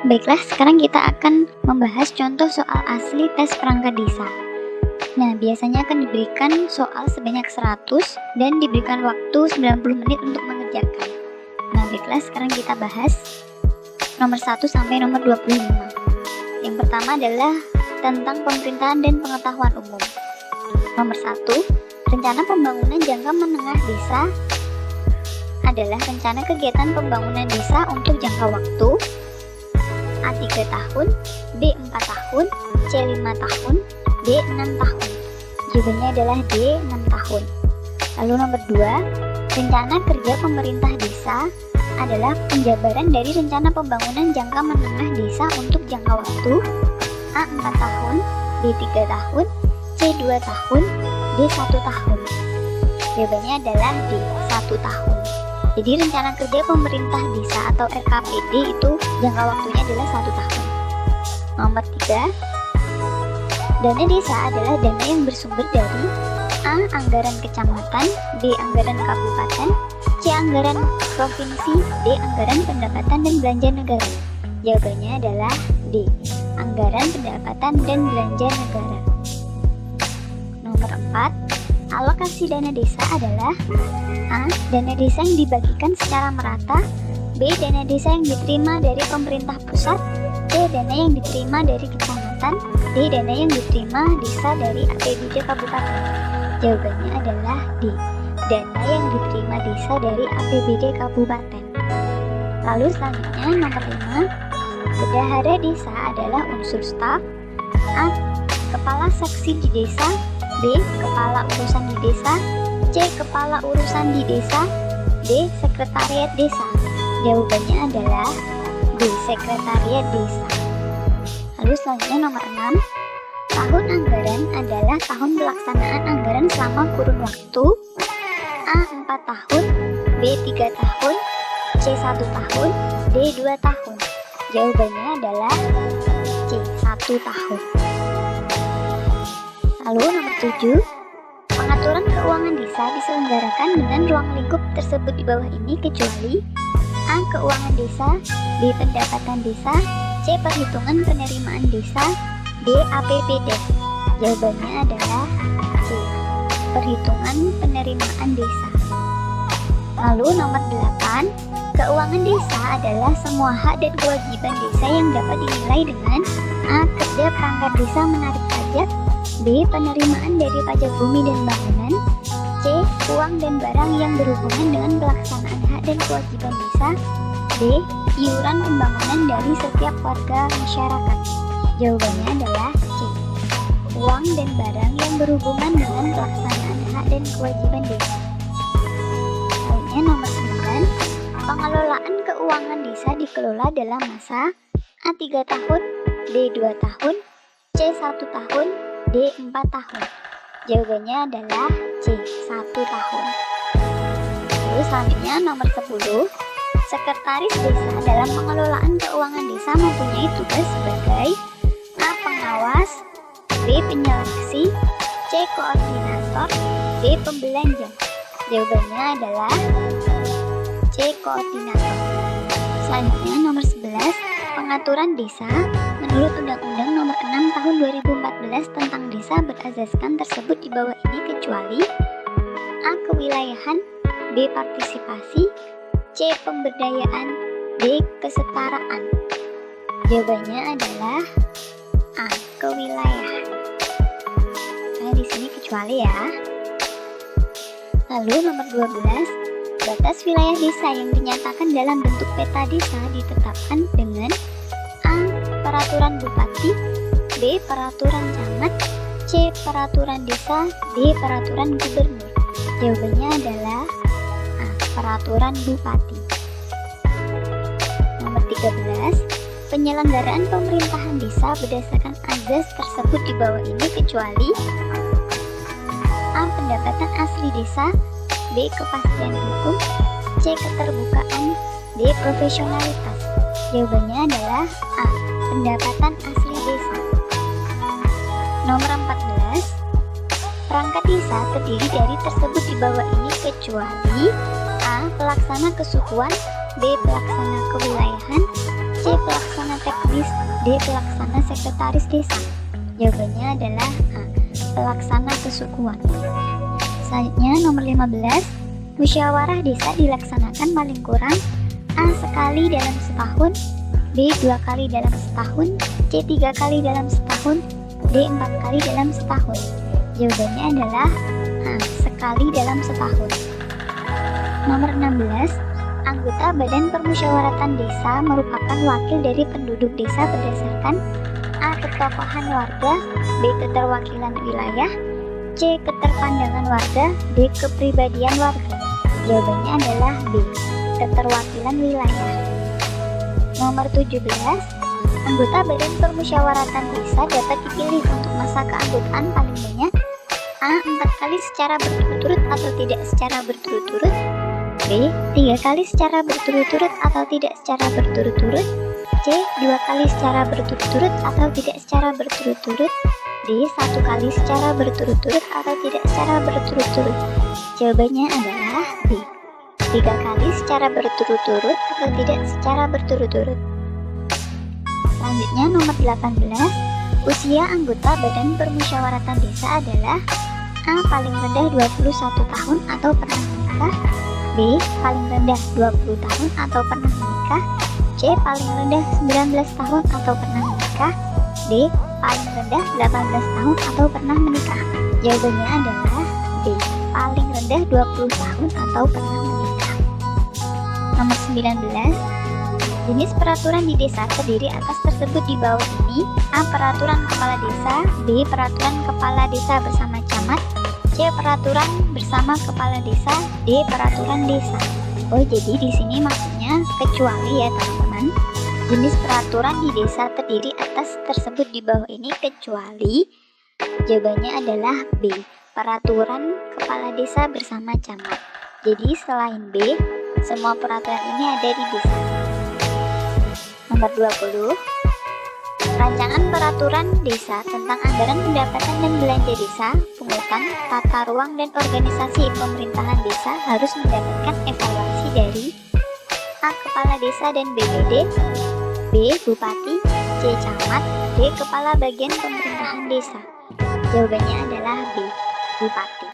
Baiklah, sekarang kita akan membahas contoh soal asli tes perangkat desa. Nah, biasanya akan diberikan soal sebanyak 100 dan diberikan waktu 90 menit untuk mengerjakan. Nah, baiklah, sekarang kita bahas nomor 1 sampai nomor 25. Yang pertama adalah tentang pemerintahan dan pengetahuan umum. Nomor 1, rencana pembangunan jangka menengah desa adalah rencana kegiatan pembangunan desa untuk jangka waktu A 3 tahun, B 4 tahun, C 5 tahun, D 6 tahun. Jawabannya adalah D 6 tahun. Lalu nomor 2, rencana kerja pemerintah desa adalah penjabaran dari rencana pembangunan jangka menengah desa untuk jangka waktu A 4 tahun, B 3 tahun, C 2 tahun, D 1 tahun. Jawabannya adalah D 1 tahun. Jadi rencana kerja pemerintah desa atau RKPD itu jangka waktunya adalah 1 tahun. Nomor 3, dana desa adalah dana yang bersumber dari A. Anggaran kecamatan, B. Anggaran kabupaten, C. Anggaran provinsi, D. Anggaran pendapatan dan belanja negara. Jawabannya adalah D. Anggaran pendapatan dan belanja negara. Nomor 4, alokasi dana desa adalah A. Dana desa yang dibagikan secara merata, B. Dana desa yang diterima dari pemerintah pusat, C. Dana yang diterima dari kecamatan, D. Dana yang diterima desa dari APBD kabupaten. Jawabannya adalah D. Dana yang diterima desa dari APBD kabupaten. Lalu selanjutnya nomor 5, bendahara desa adalah unsur staf. A. Kepala seksi di desa, B. Kepala urusan di desa, C. Kepala urusan di desa, D. Sekretariat desa. Jawabannya adalah D. Sekretariat desa. Lalu selanjutnya nomor 6, tahun anggaran adalah tahun pelaksanaan anggaran selama kurun waktu A. 4 tahun, B. 3 tahun, C. 1 tahun, D. 2 tahun. Jawabannya adalah C. 1 tahun. Lalu nomor 7, pengaturan keuangan desa diselenggarakan dengan ruang lingkup tersebut di bawah ini kecuali A. Keuangan desa, B. Pendapatan desa, C. Perhitungan penerimaan desa, D. APBD. Jawabannya adalah C. Perhitungan penerimaan desa. Lalu nomor 8, keuangan desa adalah semua hak dan kewajiban desa yang dapat dinilai dengan A. Kerja perangkat desa menarik pajak, B. Penerimaan dari pajak bumi dan bangunan, C. Uang dan barang yang berhubungan dengan pelaksanaan hak dan kewajiban desa, D. Iuran pembangunan dari setiap warga masyarakat. Jawabannya adalah C. Uang dan barang yang berhubungan dengan pelaksanaan hak dan kewajiban desa. Lainnya nomor 9, pengelolaan keuangan desa dikelola dalam masa A. 3 tahun, B. 2 tahun, C. 1 tahun, D. 4 tahun. Jawabannya adalah C. 1 tahun. Lalu selanjutnya nomor 10, sekretaris desa dalam pengelolaan keuangan desa mempunyai tugas sebagai A. Pengawas, B. Penyeleksi, C. Koordinator, D. Pembelanja. Jawabannya adalah C. Koordinator. Selanjutnya nomor 11, pengaturan desa menurut Undang-Undang Nomor 6 Tahun 2014 tentang desa berasaskan tersebut di bawah ini kecuali A. Kewilayahan, B. Partisipasi, C. Pemberdayaan, D. Kesetaraan. Jawabannya adalah A. Kewilayahan. Nah, di sini kecuali ya. Lalu nomor 12, batas wilayah desa yang dinyatakan dalam bentuk peta desa ditetapkan dengan A. Peraturan Bupati, B. Peraturan Camat, C. Peraturan Desa, D. Peraturan Gubernur. Jawabannya adalah A. Peraturan Bupati. Nomor 13, penyelenggaraan pemerintahan desa berdasarkan azas tersebut di bawah ini kecuali A. Pendapatan asli desa, B. Kepastian hukum, C. Keterbukaan, D. Profesionalitas. Jawabannya adalah A. Pendapatan asli desa. Nomor 14, perangkat desa terdiri dari tersebut di bawah ini kecuali A. Pelaksana kesukuan, B. Pelaksana kewilayahan, C. C. Pelaksana teknis, D. Pelaksana sekretaris desa? Jawabannya adalah A. Pelaksana kesukuan. Selanjutnya nomor 15. Musyawarah desa dilaksanakan paling kurang A. Sekali dalam setahun, B. 2 kali dalam setahun, C. 3 kali dalam setahun, D. 4 kali dalam setahun? Jawabannya adalah A. Sekali dalam setahun. Nomor 16. Anggota Badan Permusyawaratan Desa merupakan wakil dari penduduk desa berdasarkan A. Ketokohan warga, B. Keterwakilan wilayah, C. Keterpandangan warga, D. Kepribadian warga? Jawabannya adalah B. Keterwakilan wilayah. Nomor 17. Anggota Badan Permusyawaratan Desa dapat dipilih untuk masa keanggotaan paling banyak A. 4 kali secara berturut-turut atau tidak secara berturut-turut, B. 3 kali secara berturut-turut atau tidak secara berturut-turut, C. 2 kali secara berturut-turut atau tidak secara berturut-turut, D. 1 kali secara berturut-turut atau tidak secara berturut-turut? Jawabannya adalah B. 3 kali secara berturut-turut atau tidak secara berturut-turut. Selanjutnya nomor 18. Usia anggota Badan Permusyawaratan Desa adalah A. Paling rendah 21 tahun atau pernah menikah, B. Paling rendah 20 tahun atau pernah menikah, C. Paling rendah 19 tahun atau pernah menikah, D. Paling rendah 18 tahun atau pernah menikah? Jawabannya adalah B. Paling rendah 20 tahun atau pernah menikah. Nomor 19. Jenis peraturan di desa terdiri atas tersebut di bawah ini: A. Peraturan kepala desa, B. Peraturan kepala desa bersama camat, C. Peraturan bersama kepala desa, D. Peraturan desa. Oh, jadi di sini maksudnya kecuali ya teman-teman. Jenis peraturan di desa terdiri atas tersebut di bawah ini kecuali. Jawabannya adalah B. Peraturan kepala desa bersama camat. Jadi selain B, semua peraturan ini ada di desa. Nomor 20. Rancangan peraturan desa tentang anggaran pendapatan dan belanja desa, pungutan, tata ruang dan organisasi pemerintahan desa harus mendapatkan evaluasi dari A. Kepala desa dan BPD, B. Bupati, C. Camat, D. Kepala bagian pemerintahan desa. Jawabannya adalah B. Bupati.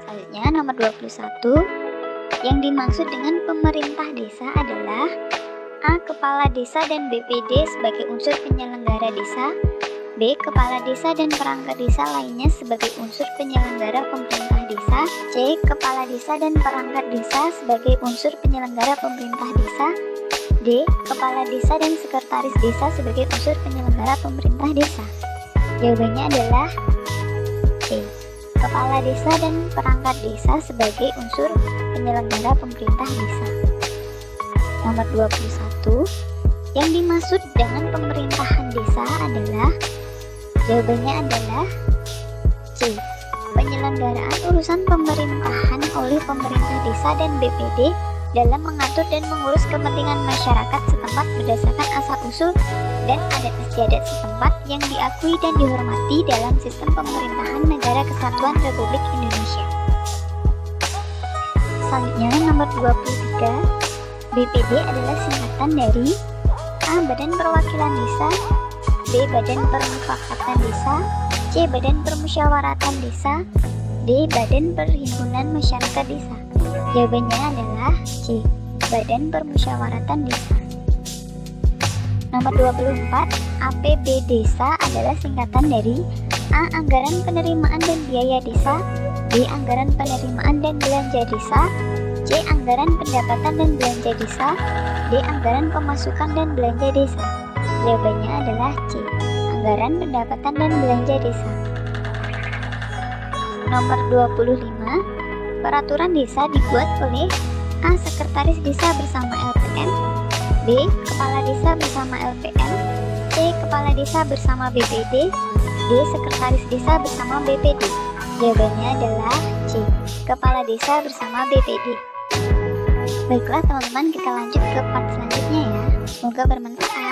Selanjutnya nomor 21. Yang dimaksud dengan pemerintah desa adalah A. Kepala desa dan BPD sebagai unsur penyelenggara desa, B. Kepala desa dan perangkat desa lainnya sebagai unsur penyelenggara pemerintah desa, C. Kepala desa dan perangkat desa sebagai unsur penyelenggara pemerintah desa, D. Kepala desa dan sekretaris desa sebagai unsur penyelenggara pemerintah desa. Jawabannya adalah C. Kepala desa dan perangkat desa sebagai unsur penyelenggara pemerintah desa. Nomor 21. Yang dimaksud dengan pemerintahan desa adalah, jawabannya adalah C. Penyelenggaraan urusan pemerintahan oleh pemerintah desa dan BPD dalam mengatur dan mengurus kepentingan masyarakat setempat berdasarkan asal-usul dan adat istiadat setempat yang diakui dan dihormati dalam sistem pemerintahan Negara Kesatuan Republik Indonesia. Selanjutnya nomor 23. BPD adalah singkatan dari A. Badan Perwakilan Desa, B. Badan Permufakatan Desa, C. Badan Permusyawaratan Desa, D. Badan Perhimpunan Masyarakat Desa. Jawabannya adalah C. Badan Permusyawaratan Desa. Nomor 24. APB Desa adalah singkatan dari A. Anggaran penerimaan dan biaya desa, B. Anggaran penerimaan dan belanja desa, C. Anggaran pendapatan dan belanja desa, D. Anggaran pemasukan dan belanja desa. Jawabannya adalah C. Anggaran pendapatan dan belanja desa. Nomor 25. Peraturan desa dibuat oleh A. Sekretaris desa bersama LPM, B. Kepala desa bersama LPM, C. Kepala desa bersama BPD, D. Sekretaris desa bersama BPD. Jawabannya adalah C. Kepala desa bersama BPD. Baiklah teman-teman, kita lanjut ke part selanjutnya ya. Semoga bermanfaat.